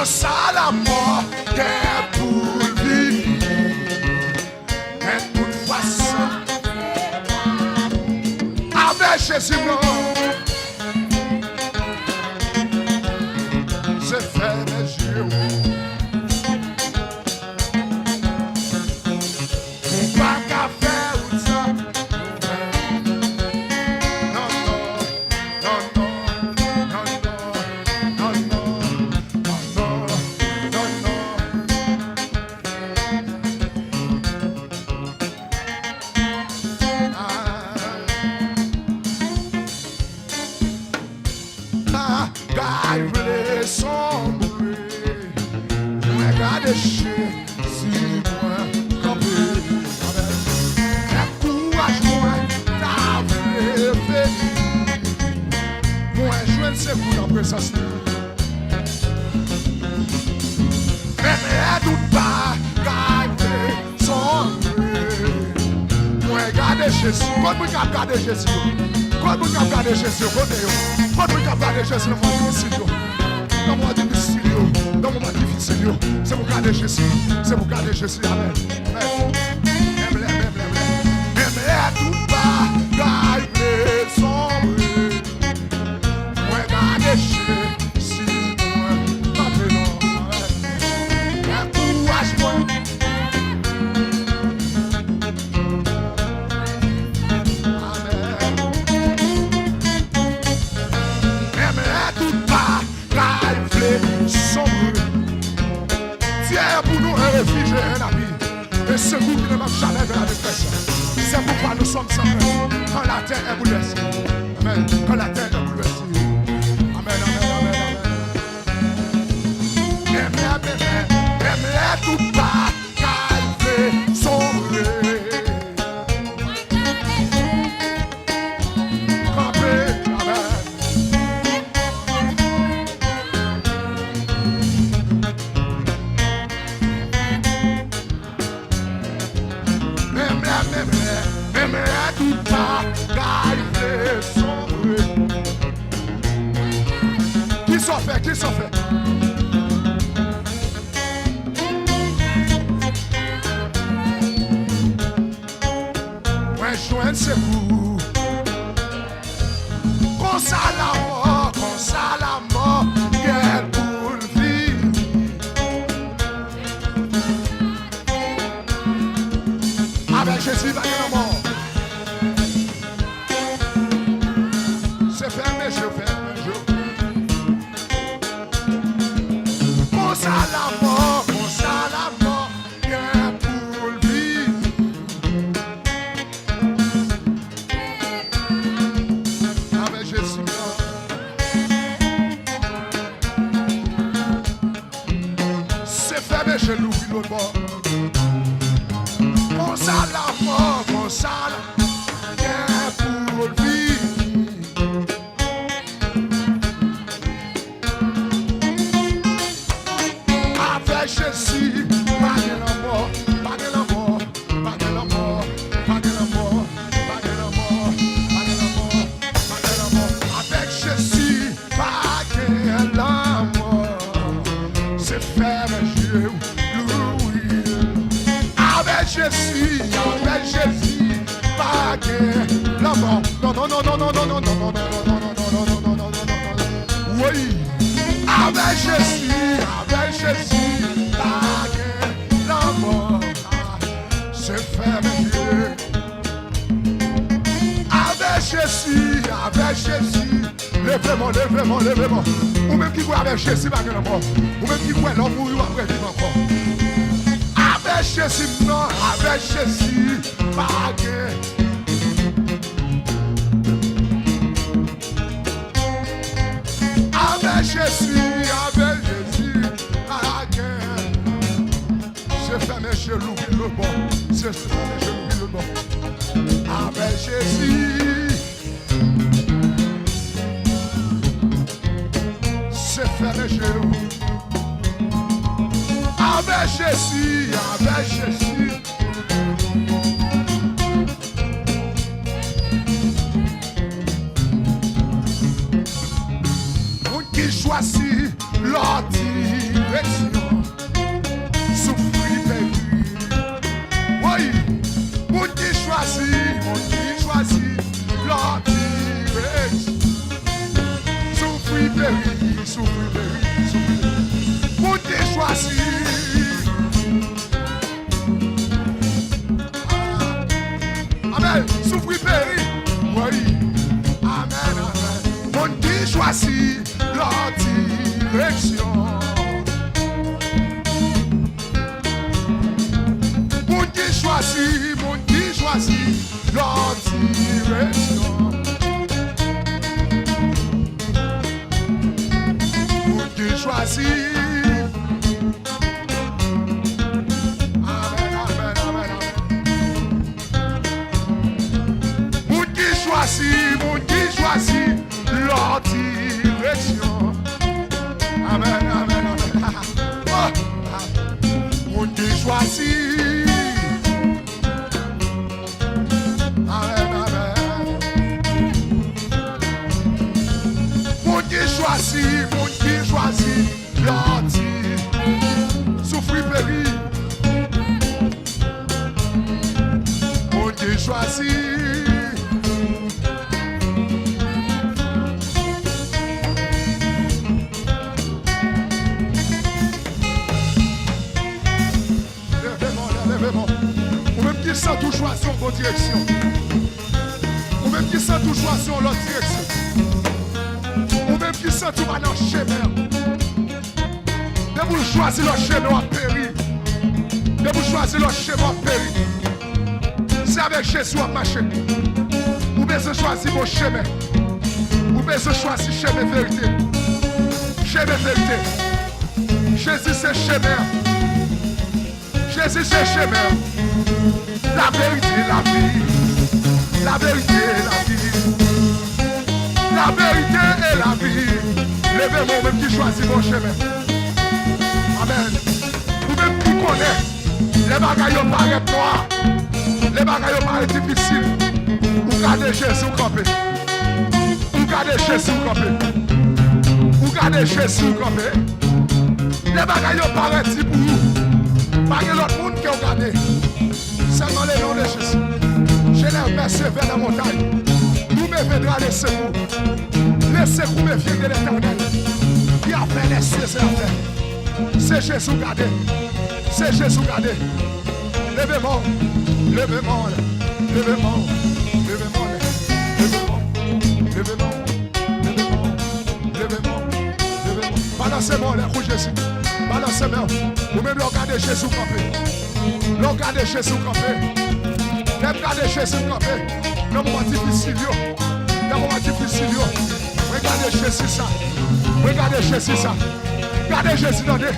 ça la mort est pour vivre. Mais toutefois ça, avec Jésus, non. C'est fait mes yeux. Pas qu'à faire ou ça. Non, non, non, non, non, non, non, non, non, non, sombre, regardez chez si moi campé, courage moi t'as fait, moi je ne sais vous dans présence, mais doute pas, regardez sombre, moi regardez Jésus, quand vous regardez Jésus, quand vous regardez Jésus, quand vous regardez Jésus, dans mon difficile, dans mon difficile, c'est pour garder Jésus, c'est pour garder Jésus, amen. Même tout pas, garder sombre, moi garder Jésus, moi maintenant, amen. Courage moi. Réfugié un ami et ce goût qui ne marche jamais de la détresse. C'est pourquoi nous sommes sans crainte quand la terre est bouleversée. Amen. Quand la terre est bouleversée. Amen, amen, amen, amen. Même tout pas calmer, sombrer. Camper, amen. Même tout pas calmer, sombrer. Qui s'en fait, qui s'en fait? Moi joindre c'est vous. Qu'on ça la mort, quelle pour le vivre. Avec Jésus, va la mort. C'est fermé, je ferme, je. Qu'on ça la mort, quelle pour le vivre. Avec Jésus, c'est fermé, je l'oublie l'autre bord. Qu'on ça la mort, pour le vivre. Avec Jésus, pas de la mort, pas de la mort, pas de la mort, pas de la mort, pas de la mort, pas de la mort, pas de la mort. Avec Jésus, pas de la mort. C'est faire un jeu, avec Jésus, pas de la mort. Non, non, non, non, non, non, non, non, non, non, non, non, non, non, non, non, non, non. Oui, avec Jésus, pas de la mort. C'est faire Dieu. Avec Jésus, levez-moi, levez-moi, levez-moi. Ou même qui croit avec Jésus, pas de la mort. Ou même qui croit l'homme mourir après vivre encore. Avec Jésus, non, avec Jésus, pas de. Avec Jésus, pas de. C'est fermé chez l'oubli le bon. C'est fermé chez l'oubli le bon. Avec Jésus, c'est fermé chez l'oubli. Avec Jésus, on qui choisit l'ordre monde qui choisit leur direction. Monde qui choisit. Amen, amen, amen, amen. Monde qui choisit leur direction. Amen, amen, amen. Oh. Monde qui choisit. Amen, amen. Monde qui choisit l'anti. Souffrir péri. Monde qui choisit. Ou même qui sent tout choix sur votre direction. Ou même qui sent tout choix sur l'autre direction. Ou même qui sent tout mal dans le chemin. De vous choisir le chemin à périr. De vous choisir le chemin à périr. C'est avec Jésus à marcher. Ou bien se choisir mon chemin. Ou bien se choisir chemin vérité. Chemin vérité. Jésus c'est chemin. Jésus c'est chemin. La vérité, la vie. La vérité, la vie. La vérité et la vie. Levez-moi même qui choisit mon chemin. Amen. Vous-même qui connaissez. Les bagailles paraissent noirs. Les bagailles paraissent difficiles. Vous gardez Jésus campé. Vous gardez Jésus campé. Vous gardez Jésus campé. Les bagailles paraissent pour vous. Pas que l'autre monde qui a regardé. Seulement les noms de Jésus. Je l'ai versé vers la montagne. Nous me viendra les secours. Les secours me viennent de l'Éternel. Qui a fait les cieux et la terre. C'est Jésus gardé. C'est Jésus gardé. Levez-moi. Levez-moi. Levez-moi. Levez-moi. Levez-moi. Levez-moi. Levez-moi. Levez-moi. Levez-moi. Balancez-moi les rouges Jésus. Balancez-moi. Vous-même regardez Jésus campé. Regardez Jésus campé. Regardez Jésus campé. Dans le moment difficile. Dans le moment difficile. Regardez Jésus ça. Regardez Jésus ça. Regardez Jésus dans le.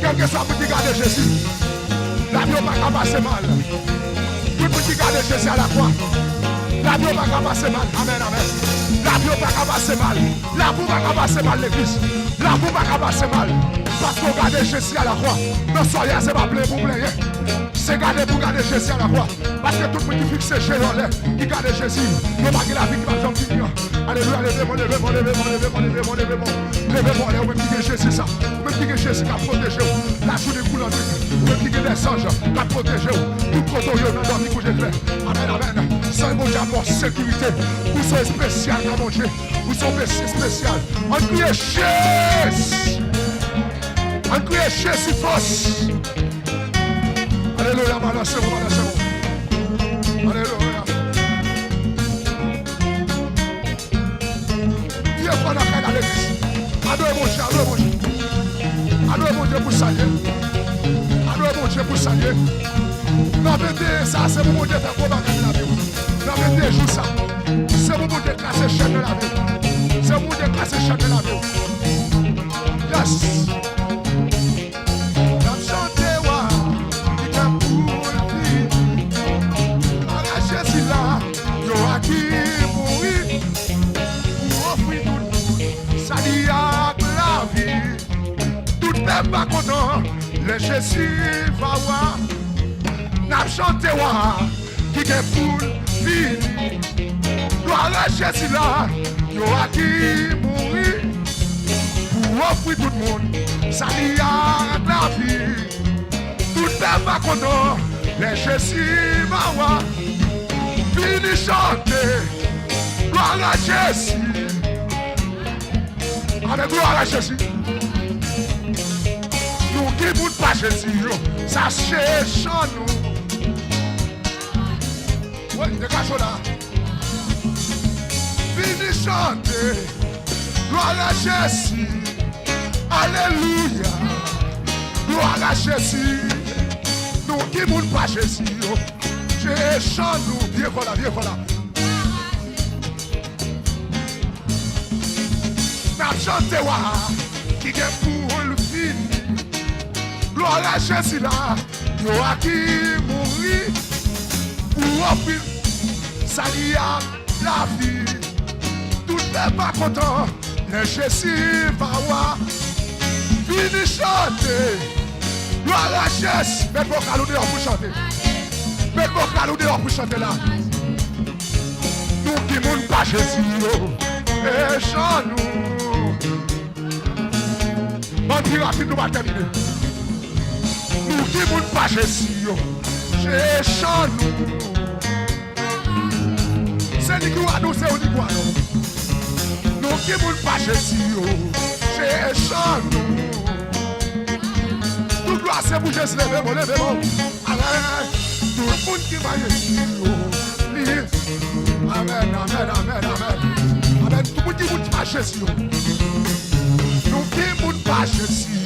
Quel que soit pour qui garde Jésus. La vie va pas passer mal. Tout le monde qui garde Jésus à la croix. La vie va pas passer mal. Amen, amen. La vie va pas passer mal. La vie va pas passer mal l'église. La vie va pas passer mal. Parce qu'on garde Jésus à la croix. Non, soyez, c'est pas plein pour plaire. C'est garder pour garder Jésus à la croix. Parce que tout le monde qui fixe Jésus en l'air, qui garde Jésus, ne pas que la vie qui va jamais finir. Alléluia, levez-moi, levez-moi, levez-moi, levez-moi, levez-moi, levez-moi. Levez-moi, on même qui Jésus ça. On même qui Jésus qui a protégé. La journée coule en nuit. On même qui des anges qui a protégé. Tout côté dans la vie que j'ai fait. Amen, amen. Sans mon Dieu pour sécurité. Vous soyez spécial à manger. Vous soyez spécial. On crie Jésus. On crie Jésus force. Alléluia, balancez-vous, balancez-vous. Alléluia. Dieu prend la caille à l'église. Adorez mon Dieu, adorez mon Dieu. Adorez mon Dieu pour saluer. Adorez mon Dieu pour saluer. Non, mais ça, c'est mon Dieu faire quoi dans la vie. Non, mais joue ça. C'est mon Dieu casser chaîne de la vie. C'est mon Dieu casser chaîne de la vie. Yes. Pas content, le Jésus va voir. N'a chanté wa qui est foule fini. Gloire à Jésus là, yo a qui mourir pour offrir tout le monde. Ça y a la vie. Tout le monde pas content, le Jésus va voir. Fini chanter, gloire à Jésus. Avec gloire à Jésus. Nous qui ne pas Jésus, ça cherche en nous. Oui, dégage là. Fini chanter, gloire à Jésus. Alléluia, gloire à Jésus. Nous qui ne pas Jésus, J'ai chant nous, viens voilà, viens voilà. N'a chanté wa, qui est pour le fini. Gloire à Jésus là, yo a qui mourir. Pour offrir, salut à la vie. Tout n'est pas content, les Jésus va voir. Fini chanter, gloire à Jésus. Mettez vos calous dehors pour chanter. Mettez vos calous dehors pour chanter là. Nous qui moun pas Jésus, et chant nous. Bon, plus rapide, nous va terminer. Nous qui moun pas Jésus, et chant nous. C'est lui qui va nous, c'est lui qui va nous. Nous qui moun pas Jésus, et chant nous. Tout gloire c'est pour Jésus, levez-moi, levez-moi. Tout le monde qui va Jésus, amen, amen, amen, amen. Amen. Tout le monde qui va Jésus. Nous qui moun pas Jésus,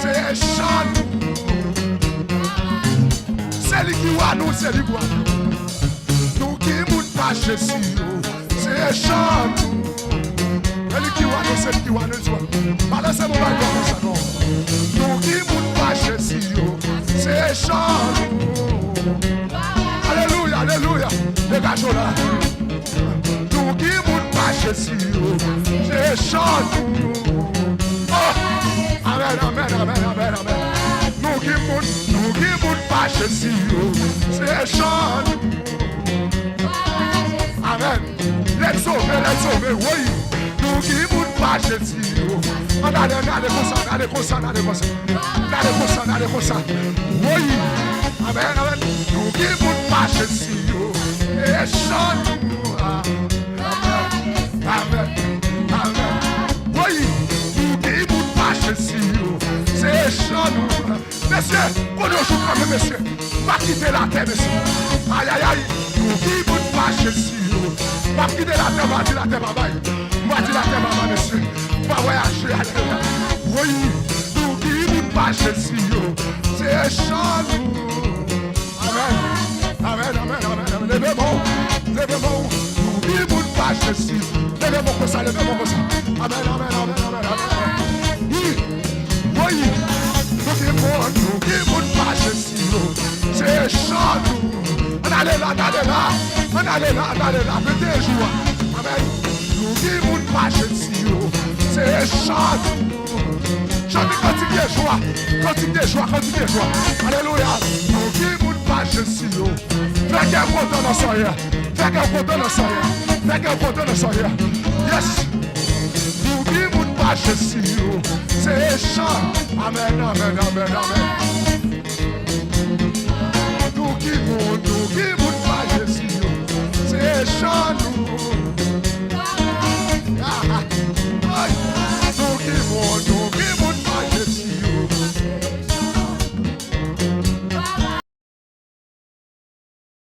c'est chant nous. C'est lui qui va nous, c'est lui qui va nous. Nous qui moun pas Jésus, c'est chant nous. C'est lui qui va nous, c'est lui qui va nous. Balancez mon bail comme ça, non. Nous qui moun pas Jésus, c'est chant nous. Alléluia, alléluia. Dégagez là. Nous qui moun pas Jésus, c'est chant nous. Oh, amen, amen, amen, amen, amen. Nous qui moun pas Jésus, c'est chant nous. Amen. Let's over, oui. Nous qui moun pas Jésus. Allez comme ça. Oui. Amen, amen. Nous qui moun pas Jésus. Et chant nous. Amen. Amen. Oui. Nous qui moun pas Jésus. C'est chant nous. Messieurs, qu'on nous joue quand même, messieurs. Pas quitter la terre, messieurs. Aïe, aïe, aïe. Nous qui moun pas Jésus. Pas quitter la terre, va dire la terre, bye bye. Va dire la terre, bye bye, messieurs. Va voyager, alléluia. Oui, nous qui moun pas Jésus. C'est chant nous. Amen. Amen, amen, amen. Levez-moi. Nous qui moun pas Jésus. Levez-moi comme ça. Amen, amen, amen, amen, amen. Oui, nous qui moun pas Jésus. C'est chant nous. On allait là, mettez joie. Amen. Nous qui moun pas Jésus. C'est chant nous. Chantez, continuez joie. Alléluia. Nous qui moun pas Jésus. Fais qu'un content dans son air. Fais qu'un content dans son air. Yes. Nous qui moun pas Jésus. C'est chant. Amen, amen, amen, amen. Nous qui moun pas Jésus. C'est chant.